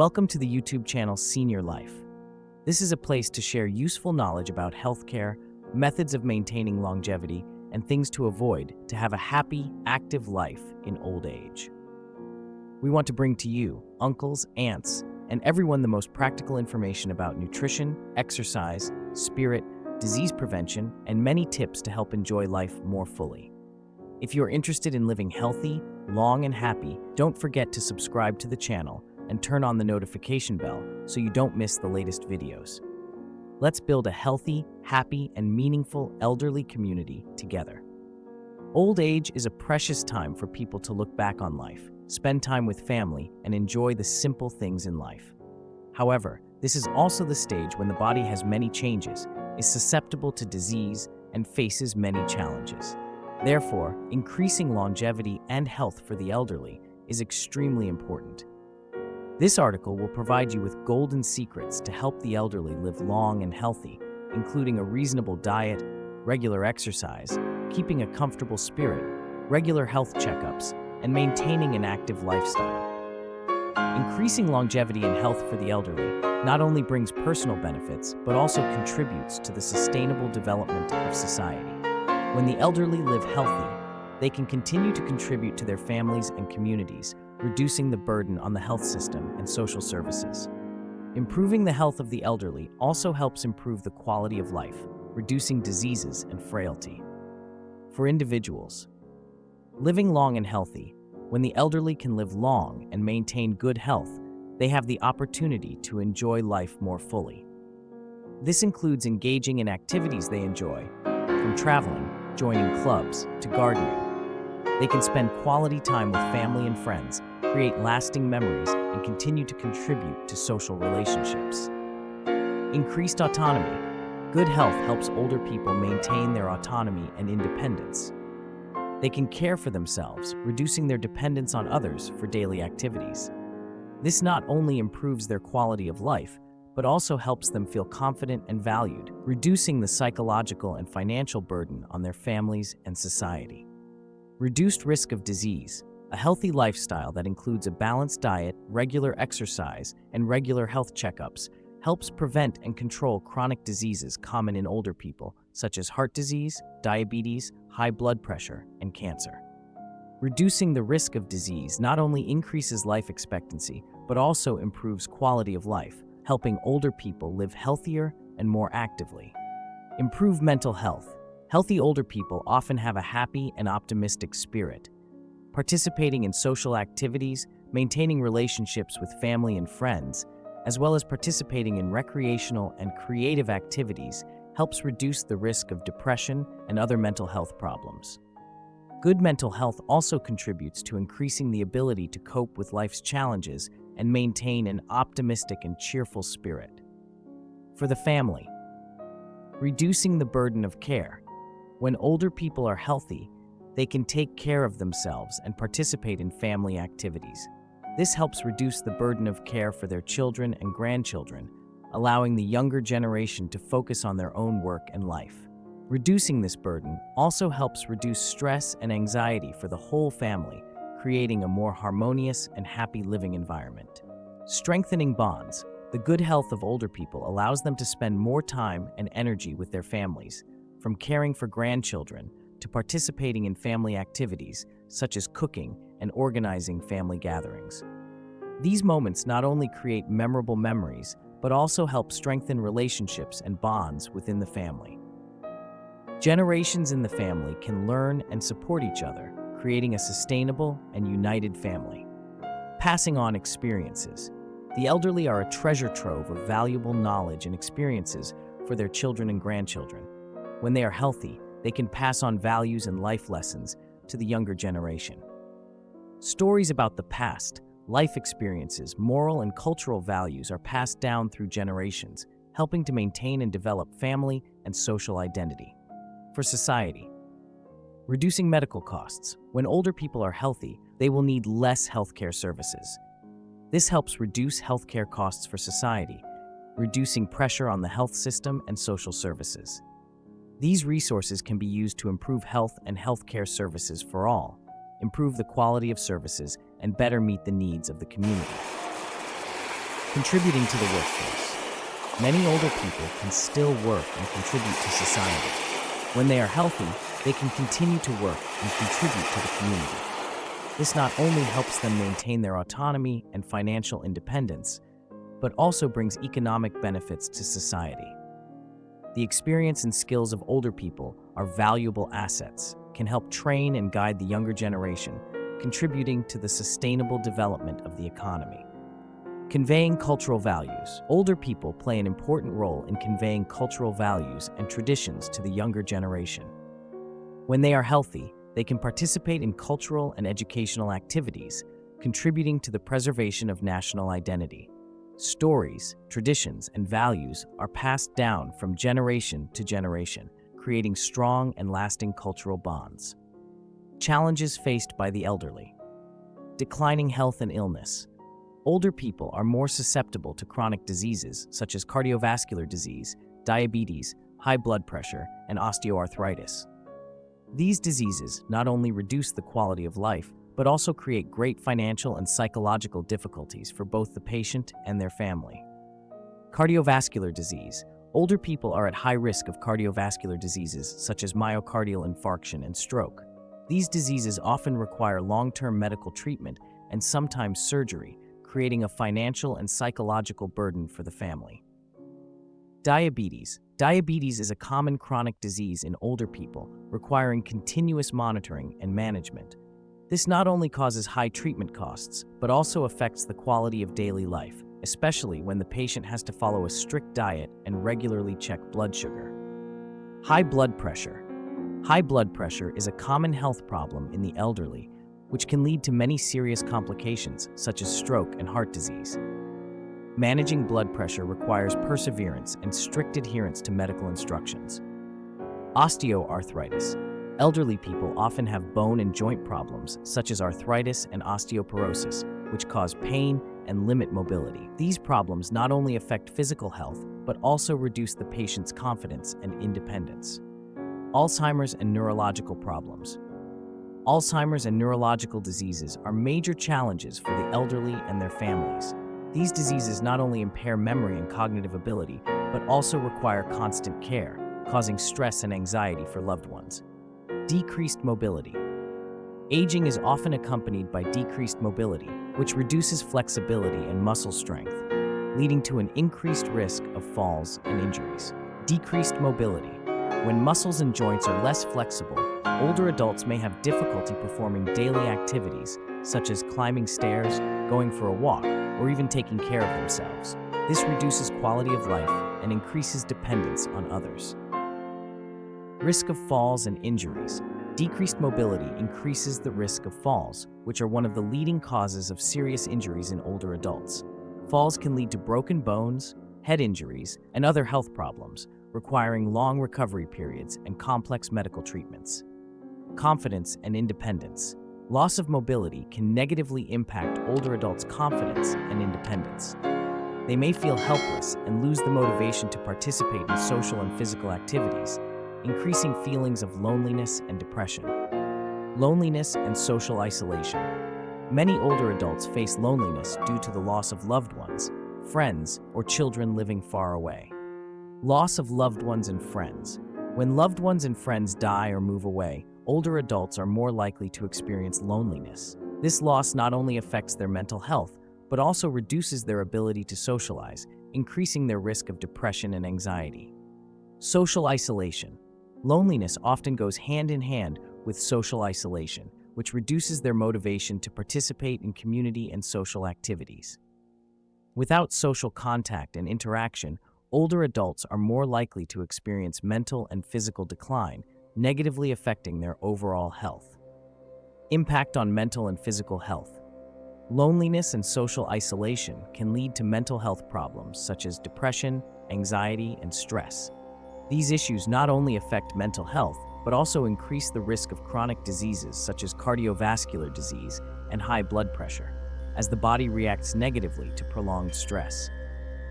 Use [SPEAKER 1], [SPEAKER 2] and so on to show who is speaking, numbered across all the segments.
[SPEAKER 1] Welcome to the YouTube channel Senior Life. This is a place to share useful knowledge about healthcare, methods of maintaining longevity, and things to avoid to have a happy, active life in old age. We want to bring to you, uncles, aunts, and everyone the most practical information about nutrition, exercise, spirit, disease prevention, and many tips to help enjoy life more fully. If you're interested in living healthy, long, and happy, don't forget to subscribe to the channel and turn on the notification bell so you don't miss the latest videos. Let's build a healthy, happy, and meaningful elderly community together. Old age is a precious time for people to look back on life, spend time with family, and enjoy the simple things in life. However, this is also the stage when the body has many changes, is susceptible to disease, and faces many challenges. Therefore, increasing longevity and health for the elderly is extremely important. This article will provide you with golden secrets to help the elderly live long and healthy, including a reasonable diet, regular exercise, keeping a comfortable spirit, regular health checkups, and maintaining an active lifestyle. Increasing longevity and health for the elderly not only brings personal benefits, but also contributes to the sustainable development of society. When the elderly live healthy, they can continue to contribute to their families and communities, reducing the burden on the health system and social services. Improving the health of the elderly also helps improve the quality of life, reducing diseases and frailty. For individuals, living long and healthy, when the elderly can live long and maintain good health, they have the opportunity to enjoy life more fully. This includes engaging in activities they enjoy, from traveling, joining clubs, to gardening. They can spend quality time with family and friends, create lasting memories, and continue to contribute to social relationships. Increased autonomy. Good health helps older people maintain their autonomy and independence. They can care for themselves, reducing their dependence on others for daily activities. This not only improves their quality of life, but also helps them feel confident and valued, reducing the psychological and financial burden on their families and society. Reduced risk of disease. A healthy lifestyle that includes a balanced diet, regular exercise, and regular health checkups helps prevent and control chronic diseases common in older people, such as heart disease, diabetes, high blood pressure, and cancer. Reducing the risk of disease not only increases life expectancy, but also improves quality of life, helping older people live healthier and more actively. Improve mental health. Healthy older people often have a happy and optimistic spirit. Participating in social activities, maintaining relationships with family and friends, as well as participating in recreational and creative activities helps reduce the risk of depression and other mental health problems. Good mental health also contributes to increasing the ability to cope with life's challenges and maintain an optimistic and cheerful spirit. For the family, reducing the burden of care. When older people are healthy, they can take care of themselves and participate in family activities. This helps reduce the burden of care for their children and grandchildren, allowing the younger generation to focus on their own work and life. Reducing this burden also helps reduce stress and anxiety for the whole family, creating a more harmonious and happy living environment. Strengthening bonds. The good health of older people allows them to spend more time and energy with their families, from caring for grandchildren to participating in family activities such as cooking and organizing family gatherings. These moments not only create memorable memories, but also help strengthen relationships and bonds within the family. Generations in the family can learn and support each other, creating a sustainable and united family. Passing on experiences. The elderly are a treasure trove of valuable knowledge and experiences for their children and grandchildren. When they are healthy, they can pass on values and life lessons to the younger generation. Stories about the past, life experiences, moral and cultural values are passed down through generations, helping to maintain and develop family and social identity. For society, reducing medical costs. When older people are healthy, they will need less healthcare services. This helps reduce healthcare costs for society, reducing pressure on the health system and social services. These resources can be used to improve health and healthcare services for all, improve the quality of services, and better meet the needs of the community. Contributing to the workforce. Many older people can still work and contribute to society. When they are healthy, they can continue to work and contribute to the community. This not only helps them maintain their autonomy and financial independence, but also brings economic benefits to society. The experience and skills of older people are valuable assets, can help train and guide the younger generation, contributing to the sustainable development of the economy. Conveying cultural values. Older people play an important role in conveying cultural values and traditions to the younger generation. When they are healthy, they can participate in cultural and educational activities, contributing to the preservation of national identity. Stories, traditions, and values are passed down from generation to generation, creating strong and lasting cultural bonds. Challenges faced by the elderly. Declining health and illness. Older people are more susceptible to chronic diseases such as cardiovascular disease, diabetes, high blood pressure, and osteoarthritis. These diseases not only reduce the quality of life, but also create great financial and psychological difficulties for both the patient and their family. Cardiovascular disease. Older people are at high risk of cardiovascular diseases such as myocardial infarction and stroke. These diseases often require long-term medical treatment and sometimes surgery, creating a financial and psychological burden for the family. Diabetes. Diabetes is a common chronic disease in older people, requiring continuous monitoring and management. This not only causes high treatment costs, but also affects the quality of daily life, especially when the patient has to follow a strict diet and regularly check blood sugar. High blood pressure. High blood pressure is a common health problem in the elderly, which can lead to many serious complications such as stroke and heart disease. Managing blood pressure requires perseverance and strict adherence to medical instructions. Osteoarthritis. Elderly people often have bone and joint problems such as arthritis and osteoporosis, which cause pain and limit mobility. These problems not only affect physical health, but also reduce the patient's confidence and independence. Alzheimer's and neurological problems. Alzheimer's and neurological diseases are major challenges for the elderly and their families. These diseases not only impair memory and cognitive ability, but also require constant care, causing stress and anxiety for loved ones. Decreased mobility. Aging is often accompanied by decreased mobility, which reduces flexibility and muscle strength, leading to an increased risk of falls and injuries. Decreased mobility. When muscles and joints are less flexible, older adults may have difficulty performing daily activities such as climbing stairs, going for a walk, or even taking care of themselves. This reduces quality of life and increases dependence on others. Risk of falls and injuries. Decreased mobility increases the risk of falls, which are one of the leading causes of serious injuries in older adults. Falls can lead to broken bones, head injuries, and other health problems, requiring long recovery periods and complex medical treatments. Confidence and independence. Loss of mobility can negatively impact older adults' confidence and independence. They may feel helpless and lose the motivation to participate in social and physical activities, increasing feelings of loneliness and depression. Loneliness and social isolation. Many older adults face loneliness due to the loss of loved ones, friends, or children living far away. Loss of loved ones and friends. When loved ones and friends die or move away, older adults are more likely to experience loneliness. This loss not only affects their mental health, but also reduces their ability to socialize, increasing their risk of depression and anxiety. Social isolation. Loneliness often goes hand in hand with social isolation, which reduces their motivation to participate in community and social activities. Without social contact and interaction, older adults are more likely to experience mental and physical decline, negatively affecting their overall health. Impact on mental and physical health. Loneliness and social isolation can lead to mental health problems such as depression, anxiety, and stress. These issues not only affect mental health, but also increase the risk of chronic diseases such as cardiovascular disease and high blood pressure, as the body reacts negatively to prolonged stress.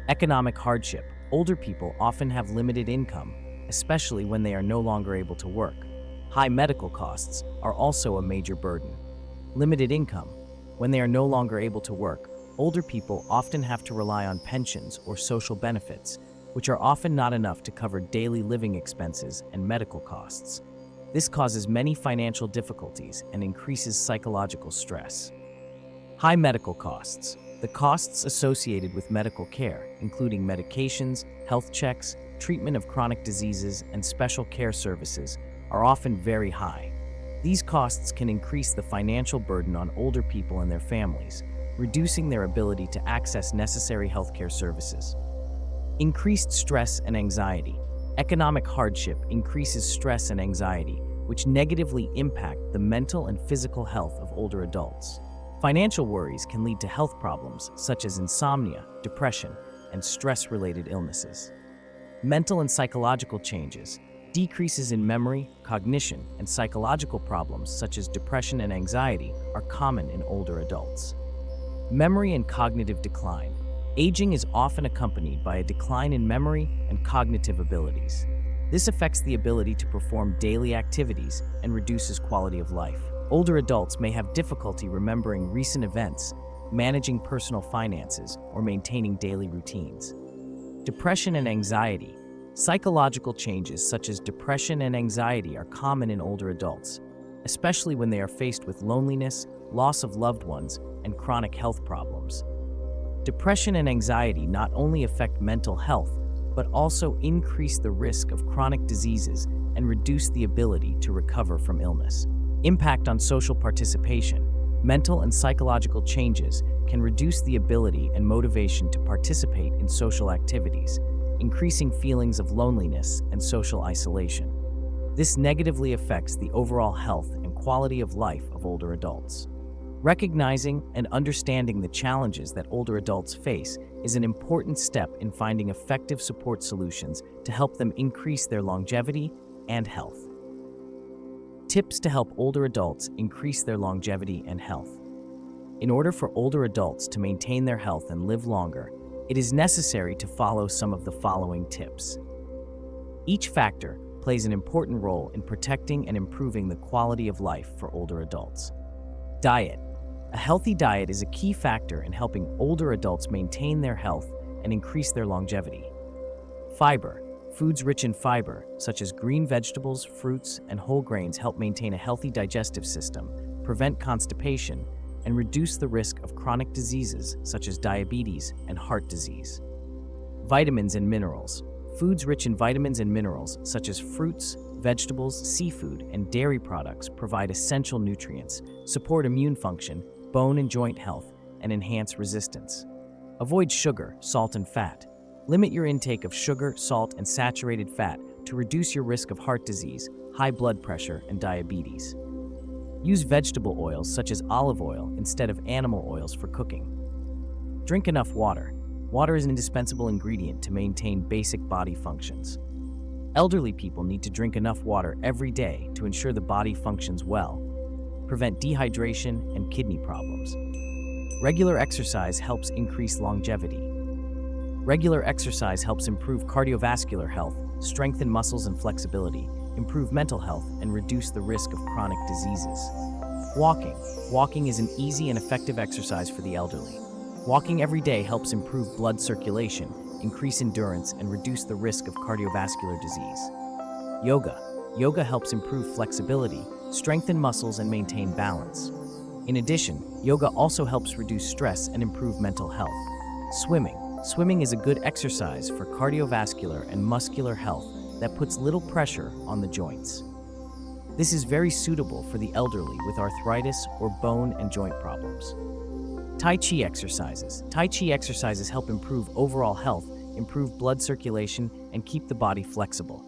[SPEAKER 1] Economic hardship. Older people often have limited income, especially when they are no longer able to work. High medical costs are also a major burden. Limited income. When they are no longer able to work, older people often have to rely on pensions or social benefits, which are often not enough to cover daily living expenses and medical costs. This causes many financial difficulties and increases psychological stress. High medical costs. The costs associated with medical care, including medications, health checks, treatment of chronic diseases, and special care services, are often very high. These costs can increase the financial burden on older people and their families, reducing their ability to access necessary healthcare services. Increased stress and anxiety. Economic hardship increases stress and anxiety, which negatively impact the mental and physical health of older adults. Financial worries can lead to health problems such as insomnia, depression, and stress-related illnesses. Mental and psychological changes. Decreases in memory, cognition, and psychological problems such as depression and anxiety are common in older adults. Memory and cognitive decline. Aging is often accompanied by a decline in memory and cognitive abilities. This affects the ability to perform daily activities and reduces quality of life. Older adults may have difficulty remembering recent events, managing personal finances, or maintaining daily routines. Depression and anxiety. Psychological changes such as depression and anxiety are common in older adults, especially when they are faced with loneliness, loss of loved ones, and chronic health problems. Depression and anxiety not only affect mental health, but also increase the risk of chronic diseases and reduce the ability to recover from illness. Impact on social participation. Mental and psychological changes can reduce the ability and motivation to participate in social activities, increasing feelings of loneliness and social isolation. This negatively affects the overall health and quality of life of older adults. Recognizing and understanding the challenges that older adults face is an important step in finding effective support solutions to help them increase their longevity and health. Tips to help older adults increase their longevity and health. In order for older adults to maintain their health and live longer, it is necessary to follow some of the following tips. Each factor plays an important role in protecting and improving the quality of life for older adults. Diet. A healthy diet is a key factor in helping older adults maintain their health and increase their longevity. Fiber. Foods rich in fiber, such as green vegetables, fruits, and whole grains, help maintain a healthy digestive system, prevent constipation, and reduce the risk of chronic diseases such as diabetes and heart disease. Vitamins and minerals. Foods rich in vitamins and minerals, such as fruits, vegetables, seafood, and dairy products, provide essential nutrients, support immune function, bone and joint health, and enhance resistance. Avoid sugar, salt, and fat. Limit your intake of sugar, salt, and saturated fat to reduce your risk of heart disease, high blood pressure, and diabetes. Use vegetable oils such as olive oil instead of animal oils for cooking. Drink enough water. Water is an indispensable ingredient to maintain basic body functions. Elderly people need to drink enough water every day to ensure the body functions well, prevent dehydration and kidney problems. Regular exercise helps increase longevity. Regular exercise helps improve cardiovascular health, strengthen muscles and flexibility, improve mental health, and reduce the risk of chronic diseases. Walking. Walking is an easy and effective exercise for the elderly. Walking every day helps improve blood circulation, increase endurance, and reduce the risk of cardiovascular disease. Yoga. Yoga helps improve flexibility, strengthen muscles, and maintain balance. In addition, yoga also helps reduce stress and improve mental health. Swimming. Swimming is a good exercise for cardiovascular and muscular health that puts little pressure on the joints. This is very suitable for the elderly with arthritis or bone and joint problems. Tai Chi exercises. Tai Chi exercises help improve overall health, improve blood circulation, and keep the body flexible.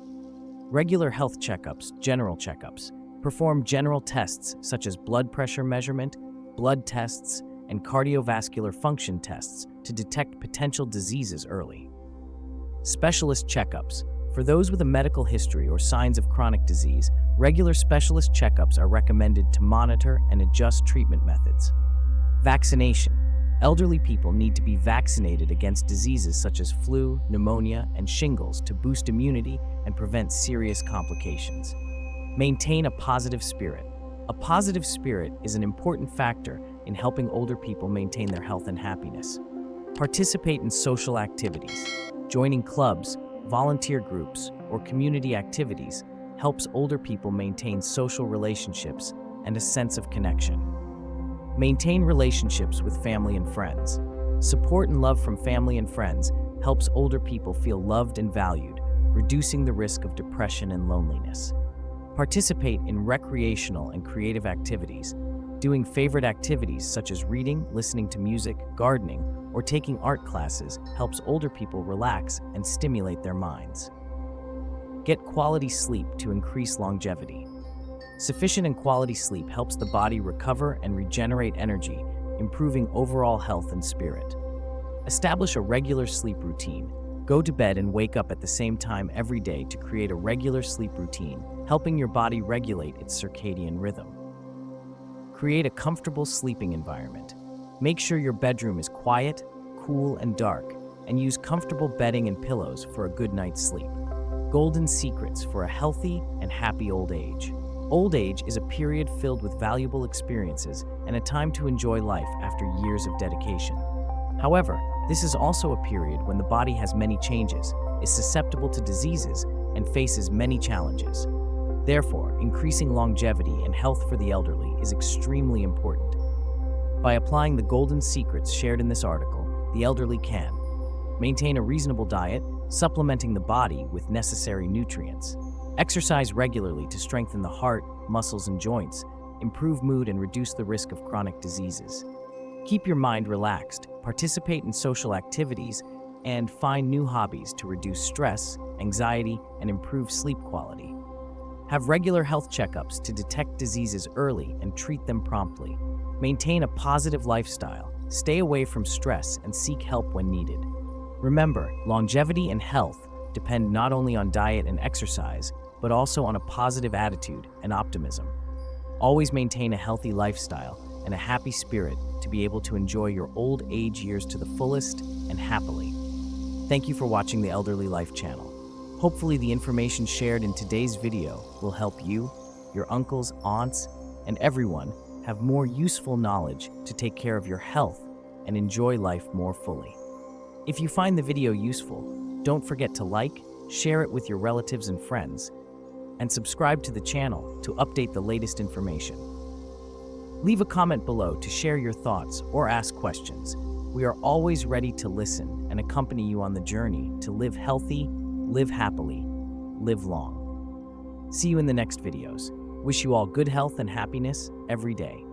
[SPEAKER 1] Regular health checkups, general checkups. Perform general tests such as blood pressure measurement, blood tests, and cardiovascular function tests to detect potential diseases early. Specialist checkups. For those with a medical history or signs of chronic disease, regular specialist checkups are recommended to monitor and adjust treatment methods. Vaccination. Elderly people need to be vaccinated against diseases such as flu, pneumonia, and shingles to boost immunity and prevent serious complications. Maintain a positive spirit. A positive spirit is an important factor in helping older people maintain their health and happiness. Participate in social activities. Joining clubs, volunteer groups, or community activities helps older people maintain social relationships and a sense of connection. Maintain relationships with family and friends. Support and love from family and friends helps older people feel loved and valued, reducing the risk of depression and loneliness. Participate in recreational and creative activities. Doing favorite activities such as reading, listening to music, gardening, or taking art classes helps older people relax and stimulate their minds. Get quality sleep to increase longevity. Sufficient and quality sleep helps the body recover and regenerate energy, improving overall health and spirit. Establish a regular sleep routine. Go to bed and wake up at the same time every day to create a regular sleep routine, helping your body regulate its circadian rhythm. Create a comfortable sleeping environment. Make sure your bedroom is quiet, cool, and dark, and use comfortable bedding and pillows for a good night's sleep. Golden secrets for a healthy and happy old age. Old age is a period filled with valuable experiences and a time to enjoy life after years of dedication. However, this is also a period when the body has many changes, is susceptible to diseases, and faces many challenges. Therefore, increasing longevity and health for the elderly is extremely important. By applying the golden secrets shared in this article, the elderly can maintain a reasonable diet, supplementing the body with necessary nutrients, exercise regularly to strengthen the heart, muscles, and joints, improve mood, and reduce the risk of chronic diseases. Keep your mind relaxed, participate in social activities, and find new hobbies to reduce stress, anxiety, and improve sleep quality. Have regular health checkups to detect diseases early and treat them promptly. Maintain a positive lifestyle, stay away from stress, and seek help when needed. Remember, longevity and health depend not only on diet and exercise, but also on a positive attitude and optimism. Always maintain a healthy lifestyle and a happy spirit to be able to enjoy your old age years to the fullest and happily. Thank you for watching the Elderly Life channel. Hopefully the information shared in today's video will help you, your uncles, aunts, and everyone have more useful knowledge to take care of your health and enjoy life more fully. If you find the video useful, don't forget to like, share it with your relatives and friends, and subscribe to the channel to update the latest information. Leave a comment below to share your thoughts or ask questions. We are always ready to listen and accompany you on the journey to live healthy, live happily, live long. See you in the next videos. Wish you all good health and happiness every day.